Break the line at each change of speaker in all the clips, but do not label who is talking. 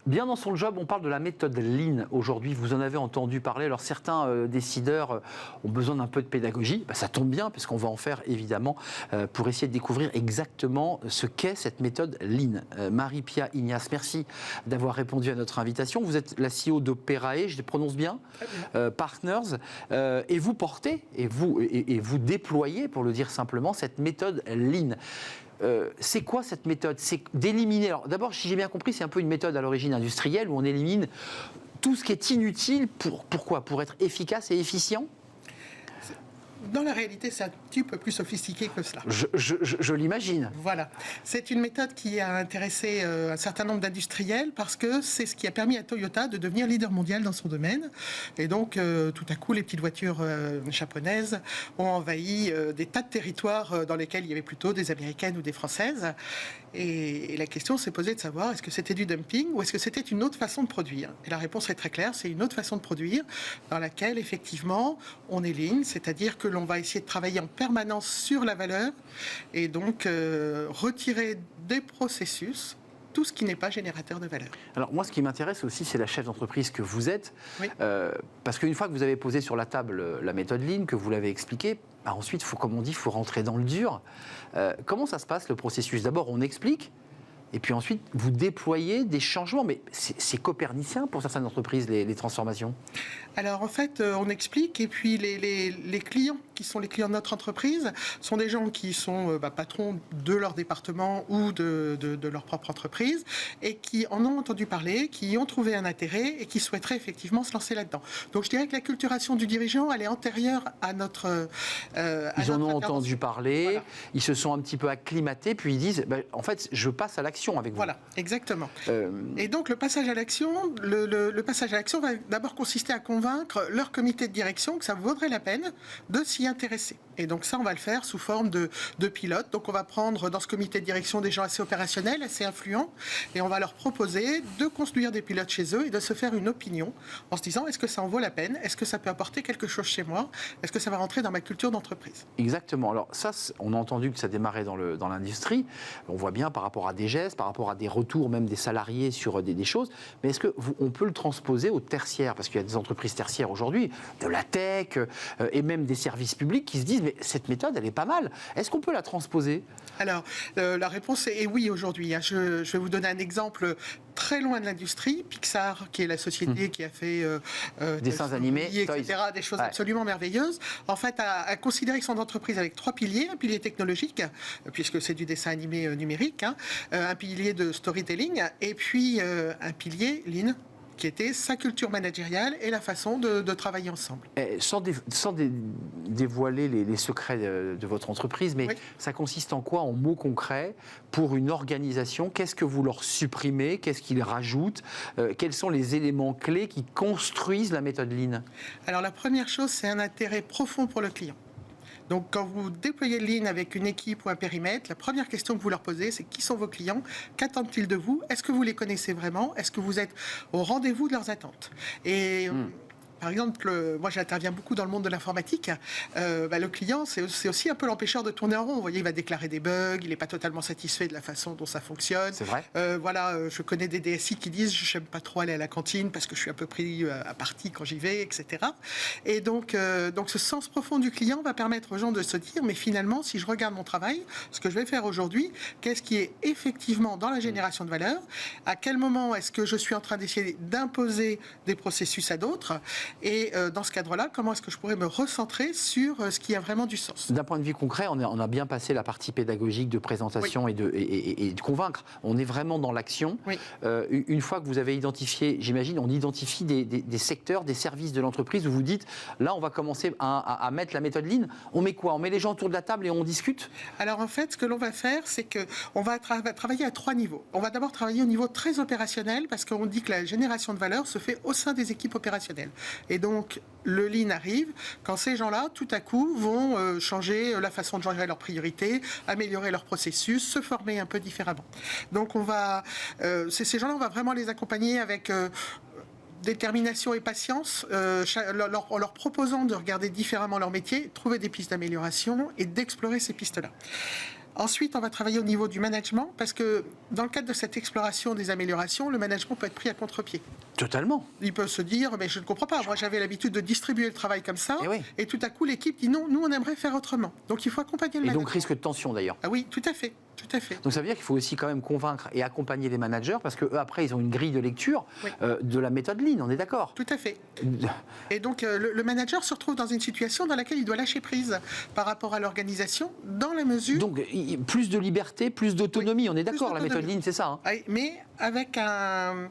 Bien dans son job, on parle de la méthode Lean aujourd'hui. Vous en avez entendu parler. Alors certains décideurs ont besoin d'un peu de pédagogie. Ça tombe bien puisqu'on va en faire évidemment pour essayer de découvrir exactement ce qu'est cette méthode Lean. Marie-Pia Ignace, merci d'avoir répondu à notre invitation. Vous êtes la CEO d'Operae, je le prononce bien, Partners, et vous portez et vous déployez, pour le dire simplement, cette méthode Lean. C'est quoi cette méthode? C'est d'éliminer. Alors d'abord, si j'ai bien compris, c'est un peu une méthode à l'origine industrielle où on élimine tout ce qui est inutile. Pourquoi? Pour être efficace et efficient?
Dans la réalité, c'est un petit peu plus sophistiqué que cela.
Je l'imagine.
Voilà. C'est une méthode qui a intéressé un certain nombre d'industriels parce que c'est ce qui a permis à Toyota de devenir leader mondial dans son domaine. Et donc, tout à coup, les petites voitures japonaises ont envahi des tas de territoires dans lesquels il y avait plutôt des américaines ou des françaises. Et la question s'est posée de savoir est-ce que c'était du dumping ou est-ce que c'était une autre façon de produire? Et la réponse est très claire, c'est une autre façon de produire dans laquelle, effectivement, on est lean, c'est-à-dire que l'on va essayer de travailler en permanence sur la valeur et donc retirer des processus tout ce qui n'est pas générateur de valeur.
Alors moi, ce qui m'intéresse aussi, c'est la chef d'entreprise que vous êtes. Oui. Parce qu'une fois que vous avez posé sur la table la méthode Lean, que vous l'avez expliquée, ensuite, comme on dit, il faut rentrer dans le dur. Comment ça se passe, le processus? D'abord, on explique, et puis ensuite, vous déployez des changements. Mais c'est copernicien pour certaines entreprises, les transformations?
Alors en fait, on explique, et puis les clients qui sont les clients de notre entreprise sont des gens qui sont patrons de leur département ou de leur propre entreprise et qui en ont entendu parler, qui ont trouvé un intérêt et qui souhaiteraient effectivement se lancer là-dedans. Donc je dirais que la culturation du dirigeant, elle est antérieure à notre...
ils en ont entendu parler, voilà. Ils se sont un petit peu acclimatés, puis ils disent, en fait, je passe à l'action avec vous.
Voilà, exactement. Et donc le passage à l'action, le passage à l'action va d'abord consister à convaincre leur comité de direction que ça vaudrait la peine de s'y intéresser. Et donc ça, on va le faire sous forme de pilote. Donc on va prendre dans ce comité de direction des gens assez opérationnels, assez influents, et on va leur proposer de construire des pilotes chez eux et de se faire une opinion en se disant est-ce que ça en vaut la peine? Est-ce que ça peut apporter quelque chose chez moi? Est-ce que ça va rentrer dans ma culture d'entreprise?
Exactement. Alors ça, on a entendu que ça démarrait dans l'industrie. On voit bien par rapport à des gestes, par rapport à des retours même des salariés sur des choses. Mais est-ce qu'on peut le transposer au tertiaire? Parce qu'il y a des entreprises tertiaires aujourd'hui, de la tech et même des services publics qui se disent mais cette méthode, elle est pas mal. Est-ce qu'on peut la transposer?
Alors, la réponse est oui aujourd'hui. Je vais vous donner un exemple très loin de l'industrie. Pixar, qui est la société qui a fait
dessins animés,
etc., des choses absolument merveilleuses, en fait, a considéré son entreprise avec 3 piliers. Un pilier technologique, puisque c'est du dessin animé numérique, un pilier de storytelling, et puis un pilier lean, qui était sa culture managériale et la façon de travailler ensemble.
Sans dévoiler les secrets de votre entreprise, mais oui. Ça consiste en quoi, en mots concrets, pour une organisation? Qu'est-ce que vous leur supprimez? Qu'est-ce qu'ils rajoutent? Quels sont les éléments clés qui construisent la méthode Lean? Alors
la première chose, c'est un intérêt profond pour le client. Donc, quand vous déployez le Lean avec une équipe ou un périmètre, la première question que vous leur posez, c'est qui sont vos clients? Qu'attendent-ils de vous? Est-ce que vous les connaissez vraiment? Est-ce que vous êtes au rendez-vous de leurs attentes? Et par exemple, moi j'interviens beaucoup dans le monde de l'informatique. Le client, c'est aussi un peu l'empêcheur de tourner en rond. Vous voyez, il va déclarer des bugs, il n'est pas totalement satisfait de la façon dont ça fonctionne.
C'est vrai.
Je connais des DSI qui disent je n'aime pas trop aller à la cantine parce que je suis un peu pris à partie quand j'y vais, etc. Et donc ce sens profond du client va permettre aux gens de se dire mais finalement, si je regarde mon travail, ce que je vais faire aujourd'hui, qu'est-ce qui est effectivement dans la génération de valeur? À quel moment est-ce que je suis en train d'essayer d'imposer des processus à d'autres? Et dans ce cadre-là, comment est-ce que je pourrais me recentrer sur ce qui a vraiment du sens? D'un point de vue concret, on a bien passé la partie pédagogique de présentation et de convaincre. On est vraiment dans l'action. Oui. Une fois que vous avez identifié, j'imagine, on identifie des secteurs, des services de l'entreprise où vous dites, là, on va commencer à mettre la méthode Lean. On met quoi? On met les gens autour de la table et on discute? Alors en fait, ce que l'on va faire, c'est qu'on va travailler à 3 niveaux. On va d'abord travailler au niveau très opérationnel parce qu'on dit que la génération de valeur se fait au sein des équipes opérationnelles. Et donc, le Lean arrive quand ces gens-là, tout à coup, vont changer la façon de gérer leurs priorités, améliorer leur processus, se former un peu différemment. Donc, ces gens-là, on va vraiment les accompagner avec détermination et patience, en leur proposant de regarder différemment leur métier, trouver des pistes d'amélioration et d'explorer ces pistes-là. Ensuite, on va travailler au niveau du management, parce que dans le cadre de cette exploration des améliorations, le management peut être pris à contre-pied.
Totalement.
Il peut se dire, mais je ne comprends pas, moi j'avais l'habitude de distribuer le travail comme ça,
Et oui.
et tout à coup l'équipe dit non, nous on aimerait faire autrement. Donc il faut accompagner le
Et
management.
donc risque de tension d'ailleurs.
Ah oui, tout à fait, tout à fait.
Donc ça veut dire qu'il faut aussi quand même convaincre et accompagner les managers, parce qu'eux après ils ont une grille de lecture
Oui.
de la méthode Lean, on est d'accord?
Tout à fait. Et donc le manager se retrouve dans une situation dans laquelle il doit lâcher prise par rapport à l'organisation, dans la mesure...
Donc plus de liberté, plus d'autonomie,
Oui,
on est
plus
d'accord, la méthode
d'autonomie.
Lean c'est ça, hein?
Oui, mais avec un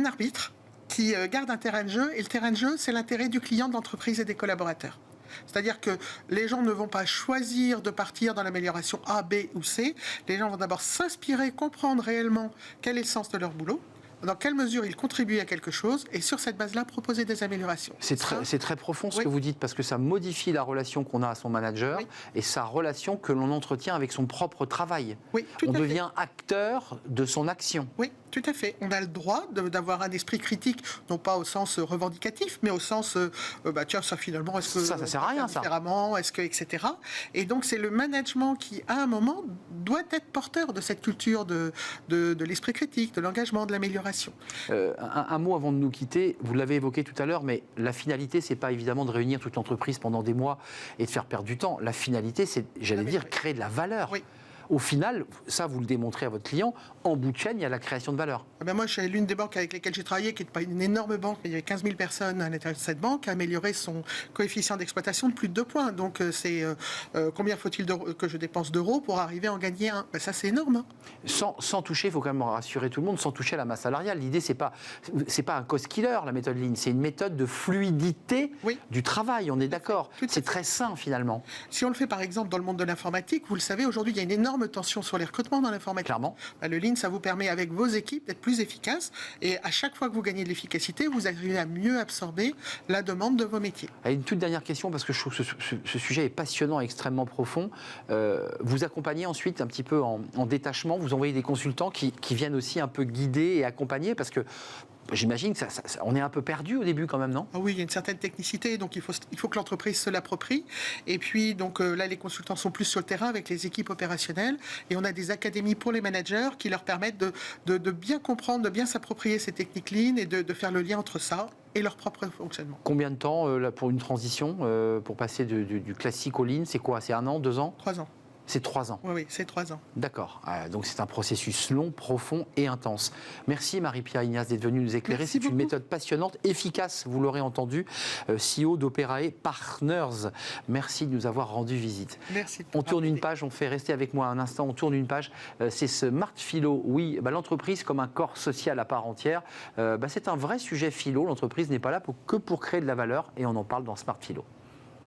arbitre qui garde un terrain de jeu, et le terrain de jeu, c'est l'intérêt du client, de l'entreprise et des collaborateurs. C'est-à-dire que les gens ne vont pas choisir de partir dans l'amélioration A, B ou C. Les gens vont d'abord s'inspirer, comprendre réellement quel est le sens de leur boulot, dans quelle mesure ils contribuent à quelque chose, et sur cette base-là, proposer des améliorations.
C'est très profond ce
Oui.
que vous dites, parce que ça modifie la relation qu'on a à son manager
Oui.
et sa relation que l'on entretient avec son propre travail.
Oui, tout
On
à fait.
devient acteur de son action.
Oui, tout à fait. On a le droit d'avoir un esprit critique, non pas au sens revendicatif, mais au sens, tiens, ça finalement, est-ce que
Ça sert à rien, ça.
différemment, est-ce que, etc. Et donc c'est le management qui, à un moment, doit être porteur de cette culture de l'esprit critique, de l'engagement, de l'amélioration.
Un mot avant de nous quitter, vous l'avez évoqué tout à l'heure, mais la finalité, c'est pas évidemment de réunir toute l'entreprise pendant des mois et de faire perdre du temps. La finalité, c'est, j'allais dire, créer de la valeur.
Oui.
Au final, ça, vous le démontrez à votre client, en bout de chaîne, il y a la création de valeur.
Ah ben moi, chez l'une des banques avec lesquelles j'ai travaillé, qui n'est pas une énorme banque, mais il y avait 15 000 personnes à l'intérieur de cette banque, a amélioré son coefficient d'exploitation de plus de 2 points. Donc, c'est combien faut-il que je dépense d'euros pour arriver à en gagner un? Ben, ça, c'est énorme. Hein.
Sans toucher, il faut quand même rassurer tout le monde, sans toucher à la masse salariale. L'idée, c'est pas un cost killer, la méthode Lean. C'est une méthode de fluidité
Oui.
du travail, on est d'accord.
Tout à
C'est
fait.
très sain, finalement.
Si on le fait, par exemple, dans le monde de l'informatique, vous le savez, aujourd'hui, il y a une énorme tension sur les recrutements dans l'informatique.
Clairement.
Ben, le Lean, ça vous permet, avec vos équipes, d'être plus efficace. Et à chaque fois que vous gagnez de l'efficacité, vous arrivez à mieux absorber la demande de vos métiers.
Et une toute dernière question, parce que je trouve que ce sujet est passionnant et extrêmement profond. Vous accompagnez ensuite un petit peu en détachement, vous envoyez des consultants qui viennent aussi un peu guider et accompagner, parce que j'imagine que on est un peu perdu au début quand même, non?
Ah oui, il y a une certaine technicité, donc il faut que l'entreprise se l'approprie. Et puis, donc là, les consultants sont plus sur le terrain avec les équipes opérationnelles. Et on a des académies pour les managers qui leur permettent de bien comprendre, de bien s'approprier ces techniques Lean et de faire le lien entre ça et leur propre fonctionnement.
Combien de temps là, pour une transition, pour passer du classique au Lean? C'est quoi? C'est 1 an, 2 ans?
3 ans.
C'est 3 ans.
Oui, c'est 3 ans.
D'accord. Donc c'est un processus long, profond et intense. Merci Marie-Pierre Ignace d'être venue nous éclairer.
Merci
C'est une
beaucoup.
méthode passionnante, efficace, vous l'aurez entendu, CEO d'Operae Partners. Merci de nous avoir rendu visite.
Merci.
On tourne une page, on fait rester avec moi un instant, on tourne une page. C'est Smart Philo. Oui, l'entreprise comme un corps social à part entière. C'est un vrai sujet philo. L'entreprise n'est pas là que pour créer de la valeur et on en parle dans Smart Philo.